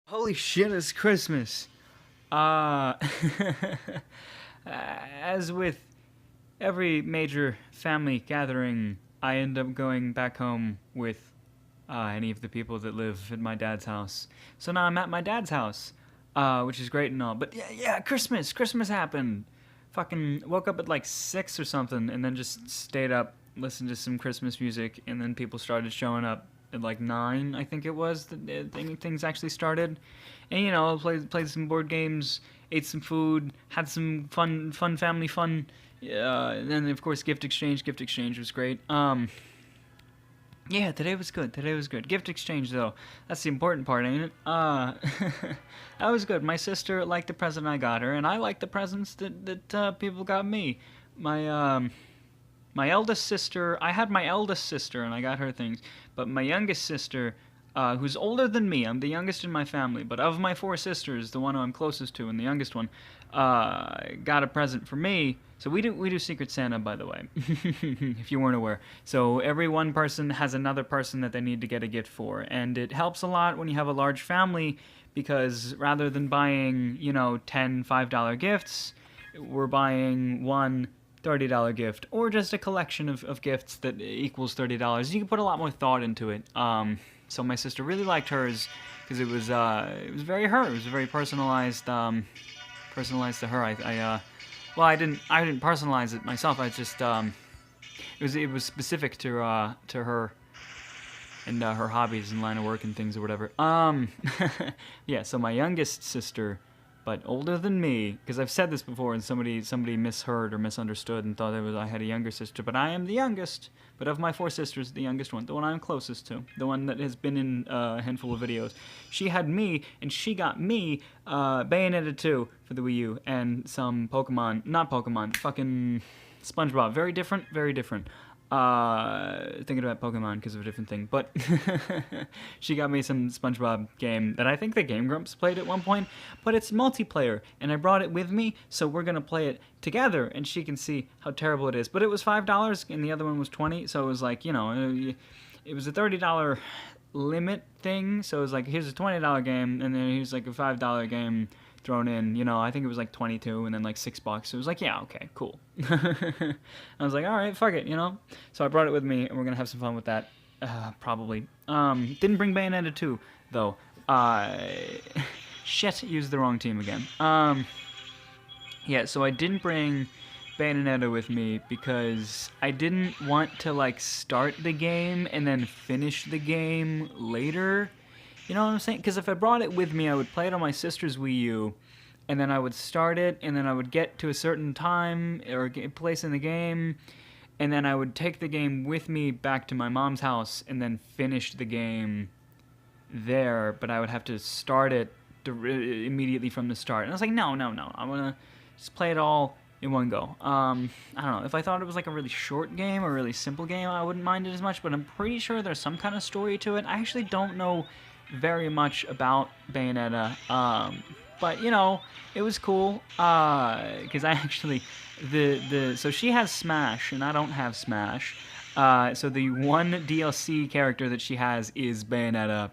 Holy shit, it's Christmas. Uh, as with every major family gathering, I end up going back home with any of the people that live at my dad's house. So now I'm at my dad's house, which is great and all. But yeah, Christmas happened. Fucking woke up at like 6 or something, and then just stayed up, listened to some Christmas music, and then people started showing up at like 9, I think it was. Things actually started, and played some board games, ate some food, had some fun family fun. And then of course gift exchange. Gift exchange was great. Yeah, today was good. Today was good. Gift exchange, though. That's the important part, ain't it? That was good. My sister liked the present I got her, and I liked the presents that people got me. My eldest sister, I had my eldest sister, and I got her things. But my youngest sister, who's older than me, I'm the youngest in my family, but of my 4 sisters, the one who I'm closest to and the youngest one, got a present for me. So we do Secret Santa, by the way, if you weren't aware. So every one person has another person that they need to get a gift for, and it helps a lot when you have a large family, because rather than buying, 10 $5 gifts, we're buying one $30 gift, or just a collection of gifts that equals $30. You can put a lot more thought into it. So my sister really liked hers because it was very her. It was very personalized, personalized to her. I didn't personalize it myself. I just it was specific to her and her hobbies and line of work and things or whatever. Yeah. So my youngest sister, but older than me, because I've said this before, and somebody misheard or misunderstood and thought I had a younger sister, but I am the youngest. But of my 4 sisters, the youngest one, the one I'm closest to, the one that has been in a handful of videos. She had me, and she got me Bayonetta 2 for the Wii U, and some not Pokemon, fucking SpongeBob. Very different, very different. Thinking about Pokemon because of a different thing, but she got me some SpongeBob game that I think the Game Grumps played at one point, but it's multiplayer, and I brought it with me, so we're gonna play it together, and she can see how terrible it is. But it was $5, and the other one was $20, so it was like, it was a $30 limit thing, so it was like, here's a $20 game, and then here's like a $5 game thrown in, I think it was like 22 and then like $6. So it was like, yeah, okay, cool. I was like, all right, fuck it, So I brought it with me, and we're gonna have some fun with that, probably. Didn't bring Bayonetta 2 though. Shit, used the wrong team again. Yeah, so I didn't bring Bayonetta with me because I didn't want to start the game and then finish the game later. You know what I'm saying? Because if I brought it with me, I would play it on my sister's Wii U, and then I would start it, and then I would get to a certain time or place in the game, and then I would take the game with me back to my mom's house and then finish the game there, but I would have to start it immediately from the start. And I was like, no, I want to just play it all in one go. I don't know. If I thought it was like a really short game or a really simple game, I wouldn't mind it as much, but I'm pretty sure there's some kind of story to it. I actually don't know very much about Bayonetta, but it was cool, because I actually, so she has Smash, and I don't have Smash, so the one DLC character that she has is Bayonetta,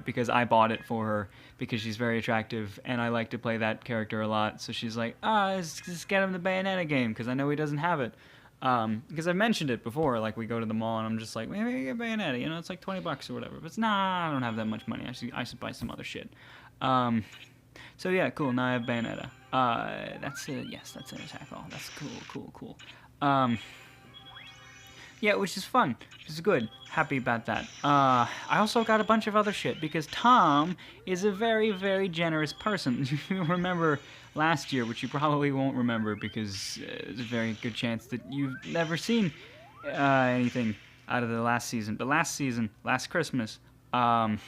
because I bought it for her, because she's very attractive, and I like to play that character a lot, so she's like, let's just get him the Bayonetta game, because I know he doesn't have it. Because I've mentioned it before, like we go to the mall and I'm just like, maybe I get Bayonetta, it's like $20 or whatever. But it's, nah, I don't have that much money. I should buy some other shit. So yeah, cool. Now I have Bayonetta. That's it. Yes, that's an attack roll. That's cool. Yeah, which is fun. Which is good. Happy about that. I also got a bunch of other shit because Tom is a very, very generous person. If you remember last year, which you probably won't remember because there's a very good chance that you've never seen anything out of the last season. But last Christmas, Tom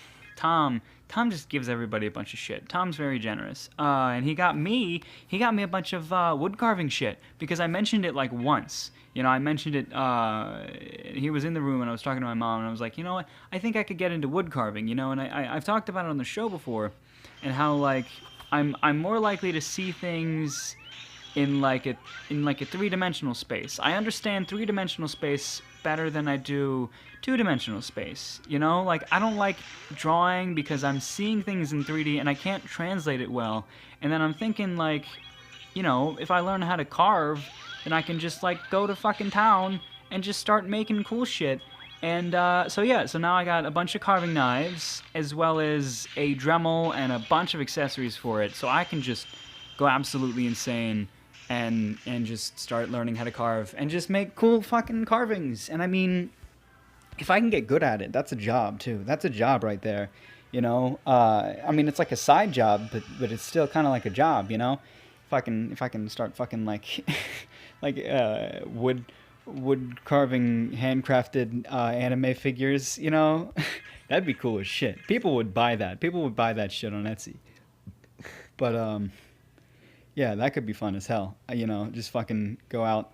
just gives everybody a bunch of shit. Tom's very generous, and he got me a bunch of wood carving shit because I mentioned it like once. I mentioned it. He was in the room, and I was talking to my mom, and I was like, you know what? I think I could get into wood carving. And I've talked about it on the show before, and how I'm more likely to see things in like a 3-dimensional space. I understand 3-dimensional space better than I do two-dimensional space, you know? Like, I don't like drawing because I'm seeing things in 3D and I can't translate it well. And then I'm thinking, like, you know, if I learn how to carve, then I can just, like, go to fucking town and just start making cool shit. And, so now I got a bunch of carving knives, as well as a Dremel and a bunch of accessories for it, so I can just go absolutely insane and just start learning how to carve and just make cool fucking carvings. And I mean, if I can get good at it, that's a job too. That's a job right there, you know? I mean, it's like a side job, but it's still kind of like a job, you know? If I can start fucking like, like, wood carving handcrafted anime figures, you know, that'd be cool as shit. People would buy that. People would buy that shit on Etsy. But yeah, that could be fun as hell. You know, just fucking go out,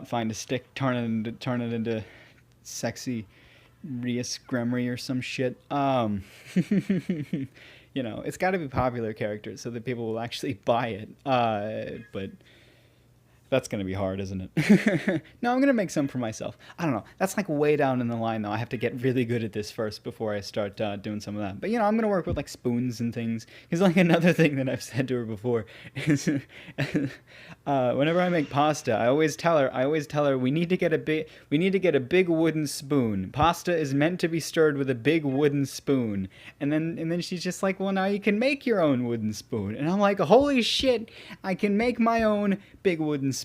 find a stick, turn it into sexy Rias Gremry or some shit. You know, it's got to be popular characters so that people will actually buy it. But that's going to be hard, isn't it? No, I'm going to make some for myself. I don't know. That's like way down in the line, though. I have to get really good at this first before I start doing some of that. But, you know, I'm going to work with, like, spoons and things. Because, like, another thing that I've said to her before is whenever I make pasta, I always tell her we need to get a big wooden spoon. Pasta is meant to be stirred with a big wooden spoon. And then she's just like, well, now you can make your own wooden spoon. And I'm like, holy shit, I can make my own big wooden spoon.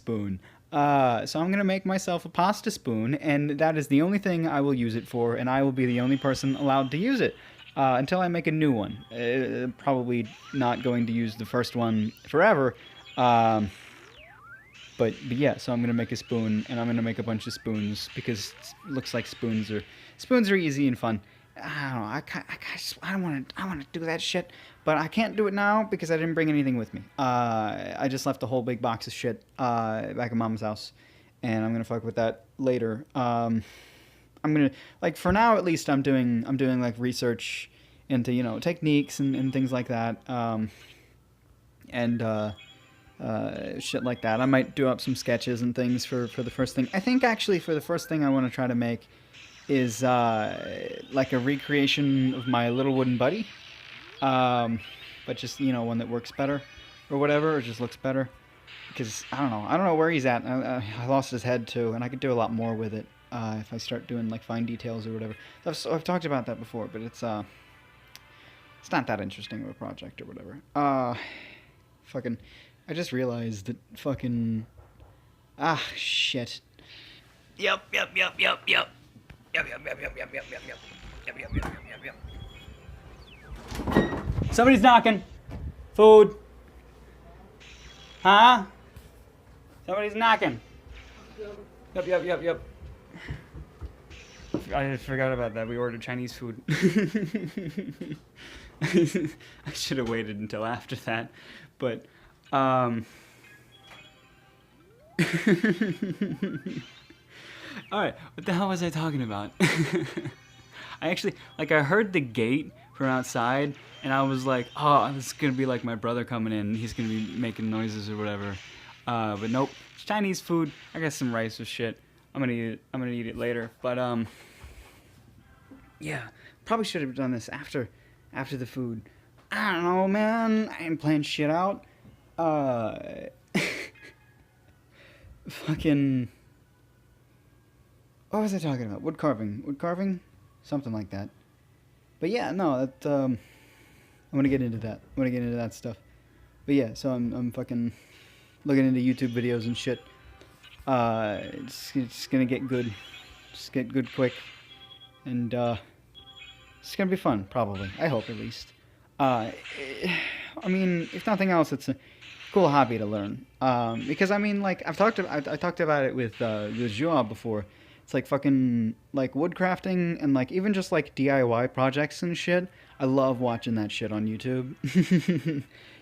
So I'm going to make myself a pasta spoon, and that is the only thing I will use it for, and I will be the only person allowed to use it until I make a new one. Probably not going to use the first one forever. But yeah, so I'm going to make a spoon, and I'm going to make a bunch of spoons, because it looks like spoons are easy and fun. I don't know, I want to do that shit, but I can't do it now because I didn't bring anything with me. I just left a whole big box of shit back at Mom's house, and I'm gonna fuck with that later. I'm gonna, like, for now at least, I'm doing like research into, you know, techniques and things like that, and shit like that. I might do up some sketches and things for the first thing. I think actually for the first thing I want to try to make is like a recreation of my little wooden buddy, but just, you know, one that works better or whatever, or just looks better, because I don't know where he's at. I lost his head too, and I could do a lot more with it if I start doing like fine details or whatever. I've talked about that before, but it's not that interesting of a project or whatever. Fucking, I just realized that fucking, shit. Yep. Somebody's knocking. Food. Huh? Somebody's knocking. Yep. I forgot about that. We ordered Chinese food. I should have waited until after that. But, alright, what the hell was I talking about? I actually, like, I heard the gate from outside, and I was like, oh, this is gonna be like my brother coming in, he's gonna be making noises or whatever. But nope, it's Chinese food. I got some rice with shit. I'm gonna eat it later. But, yeah, probably should have done this after the food. I don't know, man. I ain't playing shit out. Fucking, what was I talking about? Wood carving? Something like that. But yeah, no, that, I'm gonna get into that. I'm gonna get into that stuff. But yeah, so I'm fucking looking into YouTube videos and shit. It's gonna get good. Just get good quick. And, it's gonna be fun, probably. I hope, at least. I mean, if nothing else, it's a cool hobby to learn. Because, I mean, like, I talked about it with Joa before. It's like fucking, like, woodcrafting and, like, even just, like, DIY projects and shit. I love watching that shit on YouTube.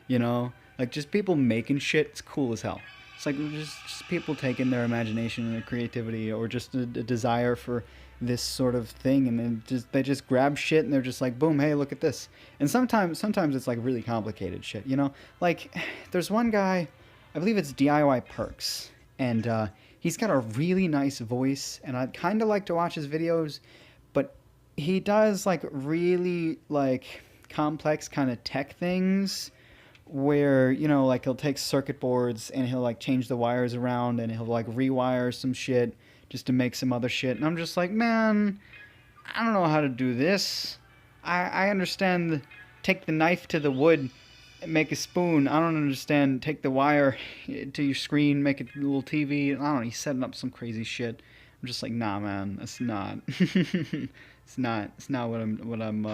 You know? Like, just people making shit. It's cool as hell. It's like just people taking their imagination and their creativity, or just a desire for this sort of thing, and then they just grab shit and they're just like, boom, hey, look at this. And sometimes it's like really complicated shit, you know? Like, there's one guy, I believe it's DIY Perks, and he's got a really nice voice, and I'd kind of like to watch his videos, but he does like really like complex kind of tech things where, you know, like he'll take circuit boards and he'll like change the wires around and he'll like rewire some shit just to make some other shit. And I'm just like, man, I don't know how to do this. I understand take the knife to the wood, make a spoon. I don't understand take the wire to your screen, make a little TV. I don't know, he's setting up some crazy shit. I'm just like, nah, man, that's not. It's not what I'm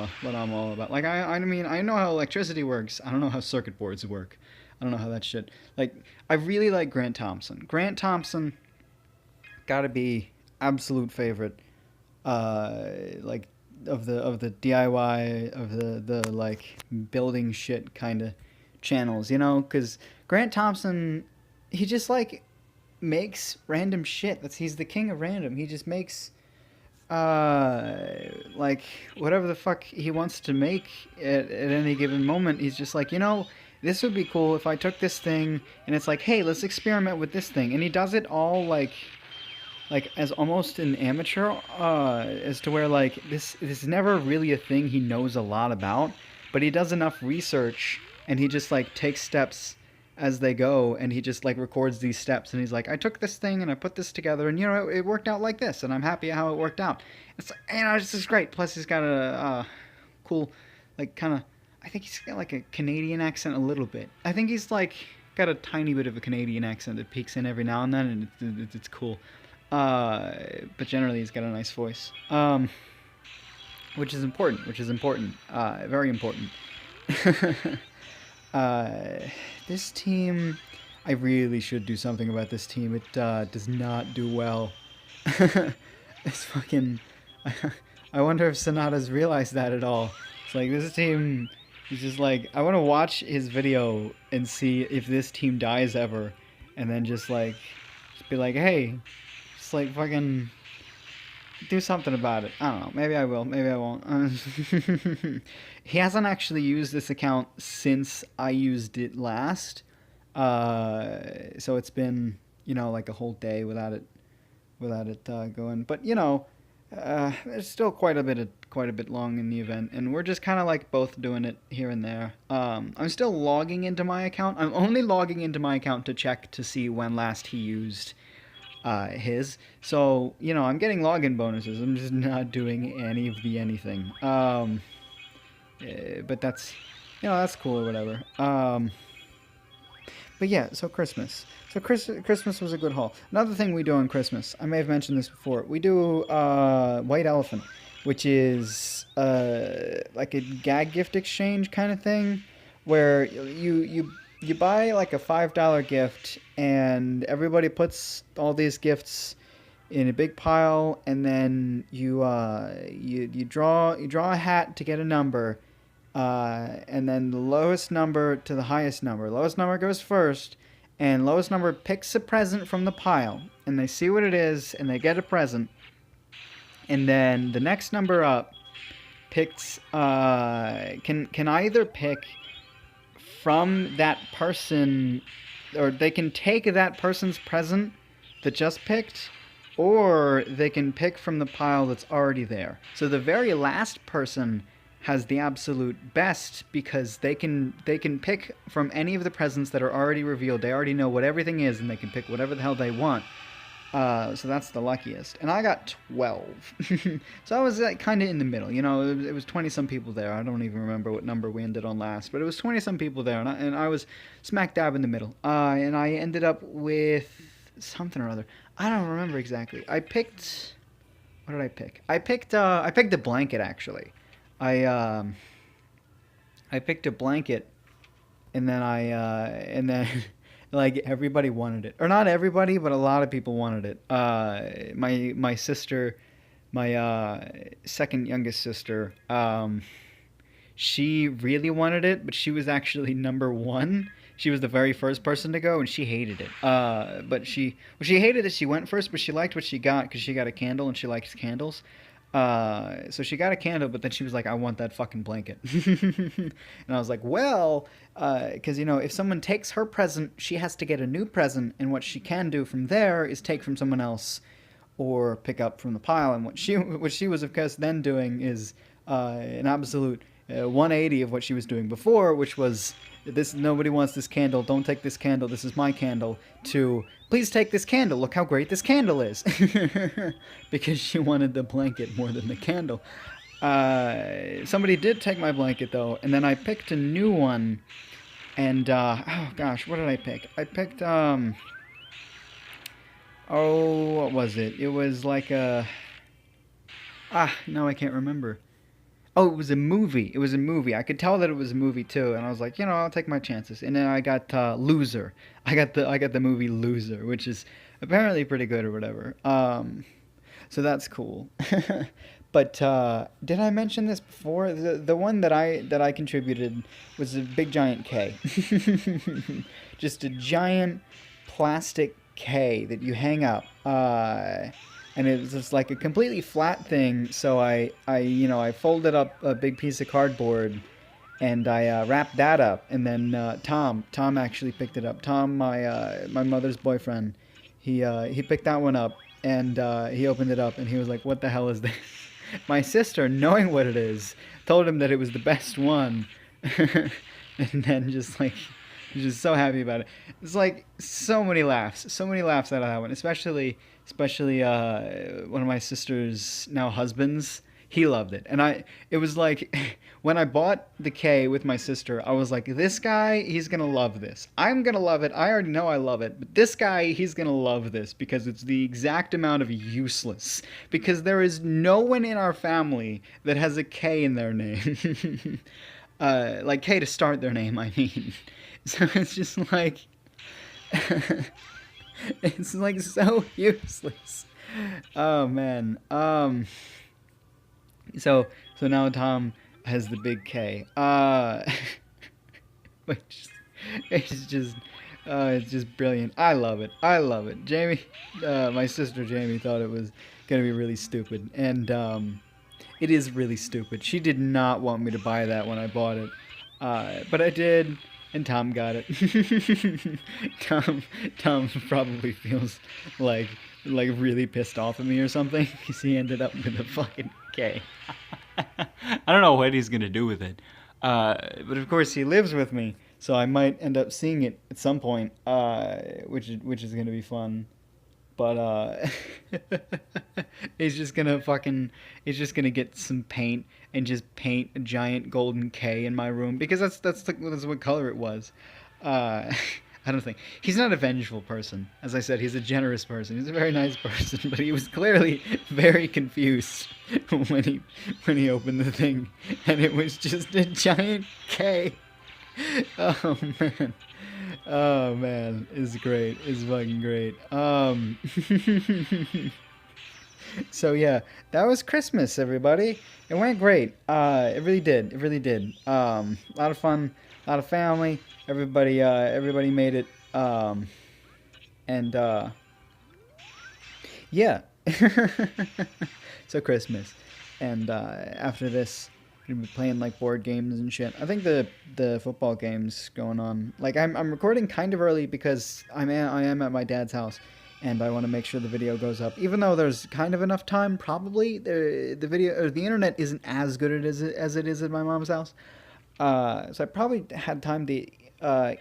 all about. Like I mean, I know how electricity works. I don't know how circuit boards work. I don't know how that shit. Like, I really like Grant Thompson. Grant Thompson, gotta be absolute favorite. Like of the DIY of the like building shit kind of channels, you know, because Grant Thompson, he just like makes random shit. He's the king of random. He just makes like whatever the fuck he wants to make at any given moment. He's just like, you know, this would be cool if I took this thing and it's like, hey, let's experiment with this thing, and he does it all like as almost an amateur, as to where like this is never really a thing he knows a lot about, but he does enough research and he just like takes steps as they go, and he just like records these steps, and he's like, I took this thing and I put this together, and you know, it worked out like this, and I'm happy how it worked out. It's, you know, it's just great. Plus he's got a cool, like, kind of, I think he's got like a Canadian accent a little bit. I think he's like got a tiny bit of a Canadian accent that peeks in every now and then, and it's cool. But generally he's got a nice voice, which is important, very important. This team, I really should do something about this team. It does not do well. It's fucking, I wonder if Sonata's realized that at all. It's like, this team is just like, I want to watch his video and see if this team dies ever, and then just like, just be like, hey, just like fucking do something about it. I don't know. Maybe I will. Maybe I won't. He hasn't actually used this account since I used it last. So it's been, you know, like a whole day without it going. But you know, it's still quite a bit long in the event, and we're just kind of like both doing it here and there. I'm still logging into my account. I'm only logging into my account to check to see when last he used his. So, you know, I'm getting login bonuses. I'm just not doing any of the anything. But that's, you know, that's cool or whatever. But yeah, so Christmas. So Christmas was a good haul. Another thing we do on Christmas, I may have mentioned this before, we do White Elephant, which is like a gag gift exchange kind of thing, where you buy like a $5 gift, and everybody puts all these gifts in a big pile, and then you draw a hat to get a number, and then the lowest number to the highest number. Lowest number goes first, and lowest number picks a present from the pile, and they see what it is, and they get a present, and then the next number up picks can either pick from that person, or they can take that person's present that just picked, or they can pick from the pile that's already there. So the very last person has the absolute best, because they can pick from any of the presents that are already revealed. They already know what everything is, and they can pick whatever the hell they want. So that's the luckiest. And I got 12. So I was like kind of in the middle. You know, it was 20-some people there. I don't even remember what number we ended on last. But it was 20-some people there, and I was smack dab in the middle. And I ended up with something or other. I don't remember exactly. I picked... What did I pick? I picked a blanket, actually. I picked a blanket, and then like everybody wanted it, or not everybody, but a lot of people wanted it. My sister, my second youngest sister, she really wanted it, but she was actually number one. She was the very first person to go, and she hated it. But she hated that she went first, but she liked what she got, because she got a candle, and she likes candles. So she got a candle, but then she was like, "I want that fucking blanket," and I was like, "Well, because if someone takes her present, she has to get a new present, and what she can do from there is take from someone else, or pick up from the pile." And what she was of course then doing is an absolute 180 of what she was doing before, which was this: nobody wants this candle. Don't take this candle. This is my candle. To please take this candle. Look how great this candle is, because she wanted the blanket more than the candle. Somebody did take my blanket though, and then I picked a new one. And oh gosh, what did I pick? I picked oh, what was it? It was like a no, I can't remember. Oh, it was a movie. It was a movie. I could tell that it was a movie too, and I was like, I'll take my chances. And then I got Loser. I got the movie Loser, which is apparently pretty good or whatever. So that's cool. But did I mention this before? The one that I contributed was a big giant K, just a giant plastic K that you hang up. And it was just like a completely flat thing. So I folded up a big piece of cardboard, and I wrapped that up. And then Tom actually picked it up. Tom, my mother's boyfriend, he picked that one up, and he opened it up, and he was like, "What the hell is this?" My sister, knowing what it is, told him that it was the best one, and then just so happy about it. It's like so many laughs out of that one, especially one of my sister's now husbands. He loved it, and it was like when I bought the K with my sister, I was like, this guy, he's gonna love this. I'm gonna love it. I already know I love it, but this guy, he's gonna love this because it's the exact amount of useless. Because there is no one in our family that has a K in their name, like K to start their name. I mean, so it's just like it's like so useless. Oh man. So now Tom has the big K. Which it's just brilliant. I love it. I love it. Jamie, my sister Jamie thought it was gonna be really stupid, and it is really stupid. She did not want me to buy that when I bought it, but I did, and Tom got it. Tom probably feels like really pissed off at me or something because he ended up with a fucking K. I don't know what he's gonna do with it. But of course, he lives with me, so I might end up seeing it at some point, which is gonna be fun. But he's just gonna get some paint and just paint a giant golden K in my room because that's what color it was. I don't think he's not a vengeful person. As I said, he's a generous person. He's a very nice person, but he was clearly very confused when he opened the thing, and it was just a giant K. Oh man, oh man, it's great. It's fucking great. So yeah, that was Christmas, everybody. It went great. It really did. It really did. A lot of fun, a lot of family. Everybody made it. And yeah. So Christmas, and after this, we're gonna be playing like board games and shit. I think the football game's going on. Like I'm recording kind of early because I am at my dad's house, and I want to make sure the video goes up. Even though there's kind of enough time, probably the video or the internet isn't as good as it is at my mom's house. So I probably had time to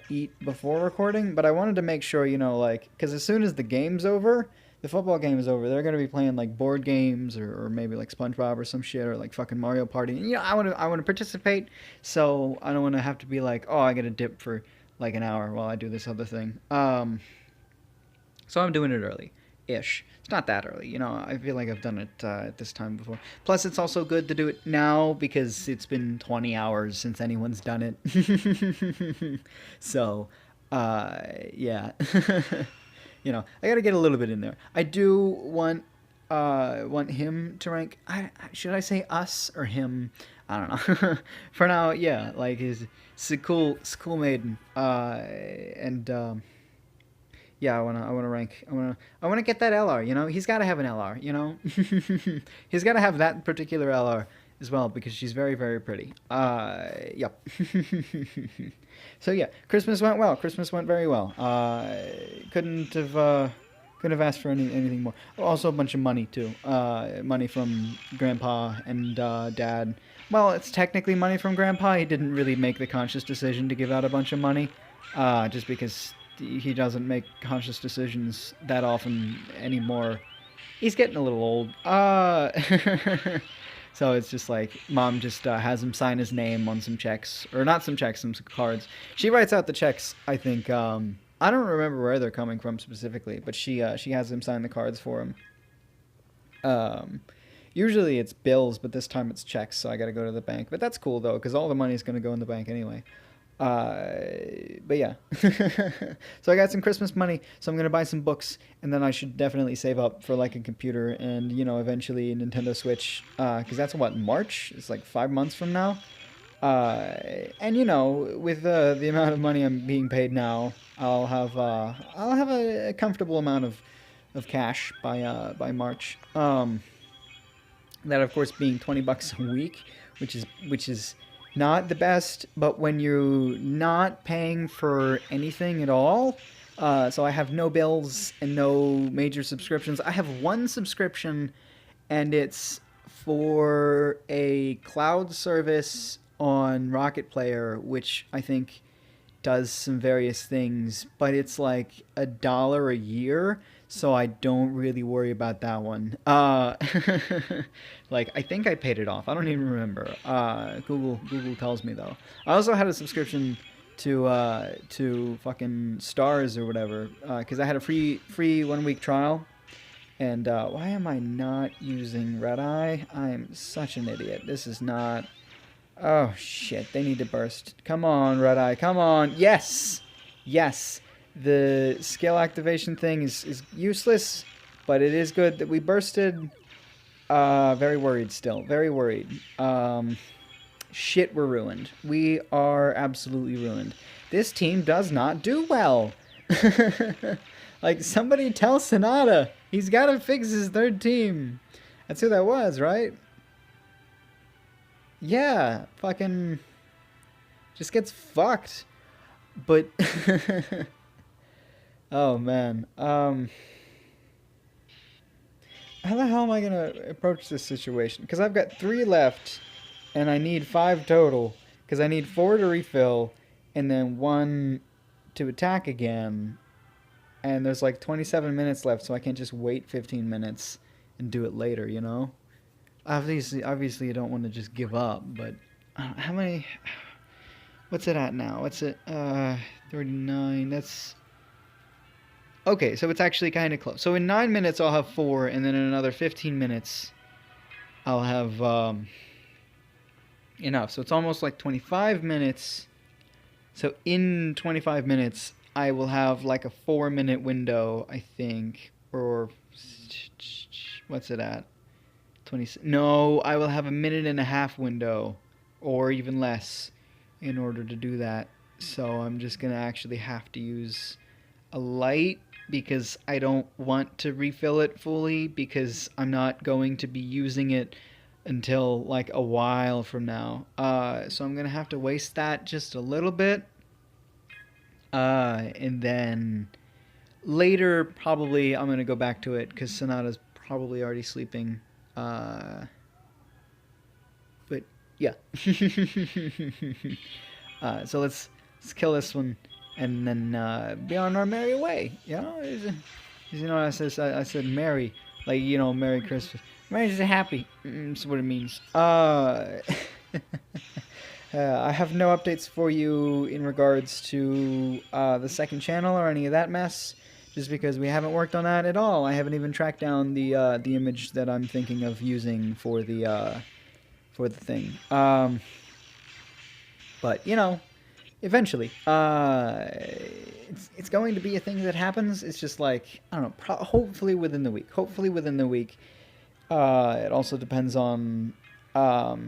eat before recording, but I wanted to make sure, like, because as soon as the game's over, the football game is over, they're going to be playing like board games or maybe like SpongeBob or some shit or like fucking Mario Party. And, I want to participate, so I don't want to have to be like, oh, I got to dip for like an hour while I do this other thing. So I'm doing it early-ish. It's not that early, I feel like I've done it at this time before. Plus, it's also good to do it now because it's been 20 hours since anyone's done it. So, yeah. I gotta get a little bit in there. I do want him to rank. Should I say us or him? I don't know. For now, yeah, like he's a cool maiden. And yeah, I wanna rank. I wanna get that LR. You know, he's got to have an LR. You know, he's got to have that particular LR as well because she's very very pretty. Yep. So yeah, Christmas went well. Christmas went very well. Couldn't have couldn't have asked for anything more. Also a bunch of money too. Money from Grandpa and Dad. Well, it's technically money from Grandpa. He didn't really make the conscious decision to give out a bunch of money, just because he doesn't make conscious decisions that often anymore. He's getting a little old. So it's just like mom just has him sign his name on some checks, or not some checks, some cards. She writes out the checks. I think I don't remember where they're coming from specifically, but she has him sign the cards for him. Um, Usually it's bills, but this time it's checks, so I got to go to the bank. But that's cool though, because all the money is going to go in the bank anyway. But yeah. So I got some Christmas money, so I'm gonna buy some books, and then I should definitely save up for like a computer and eventually a Nintendo Switch. Because that's what, March? It's like 5 months from now. And with the amount of money I'm being paid now, I'll have a comfortable amount of cash by March. That of course being $20 a week, which is not the best, but when you're not paying for anything at all, so I have no bills and no major subscriptions. I have one subscription, and it's for a cloud service on Rocket Player, which I think does some various things, but it's like $1 a year, so I don't really worry about that one. Like I think I paid it off. I don't even remember. Google tells me though. I also had a subscription to fucking Stars or whatever, because I had a free 1 week trial. And why am I not using Red Eye? I'm such an idiot. This is not. Oh shit! They need to burst. Come on, Red Eye. Come on. Yes, yes. The skill activation thing is useless, but it is good that we bursted. Very worried still. Very worried. Shit, we're ruined. We are absolutely ruined. This team does not do well. Like, somebody tell Sonata. He's got to fix his third team. That's who that was, right? Yeah, fucking just gets fucked. But oh man, how the hell am I gonna approach this situation? Because I've got 3 left, and I need 5 total. Because I need 4 to refill, and then 1 to attack again. And there's like 27 minutes left, so I can't just wait 15 minutes and do it later, you know? Obviously, you don't want to just give up, but how many? What's it at now? What's it? 39. That's okay. So it's actually kind of close. So in 9 minutes, I'll have 4, and then in another 15 minutes, I'll have enough. So it's almost like 25 minutes. So in 25 minutes, I will have like a 4-minute window, I think, or what's it at? 20. No, I will have a 1.5-minute window, or even less, in order to do that. So I'm just gonna actually have to use a light because I don't want to refill it fully because I'm not going to be using it until like a while from now. So I'm gonna have to waste that just a little bit, and then later probably I'm gonna go back to it because Sonata's probably already sleeping. But yeah. So let's kill this one and then be on our merry way. I said merry, like Merry Christmas. Merry is happy. That's what it means. I have no updates for you in regards to the second channel or any of that mess. Just because we haven't worked on that at all. I haven't even tracked down the image that I'm thinking of using for the thing. But eventually, it's going to be a thing that happens. It's just like I don't know. Hopefully within the week. It also depends on. I'll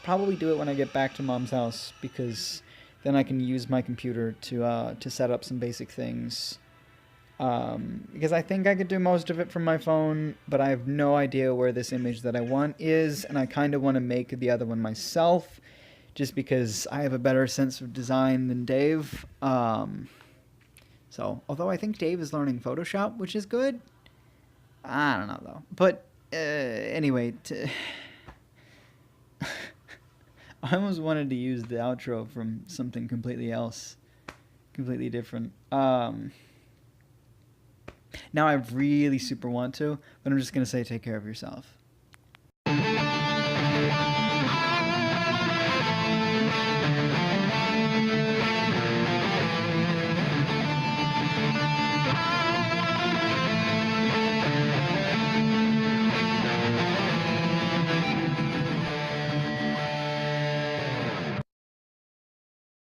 probably do it when I get back to Mom's house because then I can use my computer to set up some basic things. Because I think I could do most of it from my phone, but I have no idea where this image that I want is, and I kind of want to make the other one myself, just because I have a better sense of design than Dave. So, although I think Dave is learning Photoshop, which is good, I don't know though. But anyway, I almost wanted to use the outro from something completely else, completely different. Now I really super want to, but I'm just gonna say take care of yourself.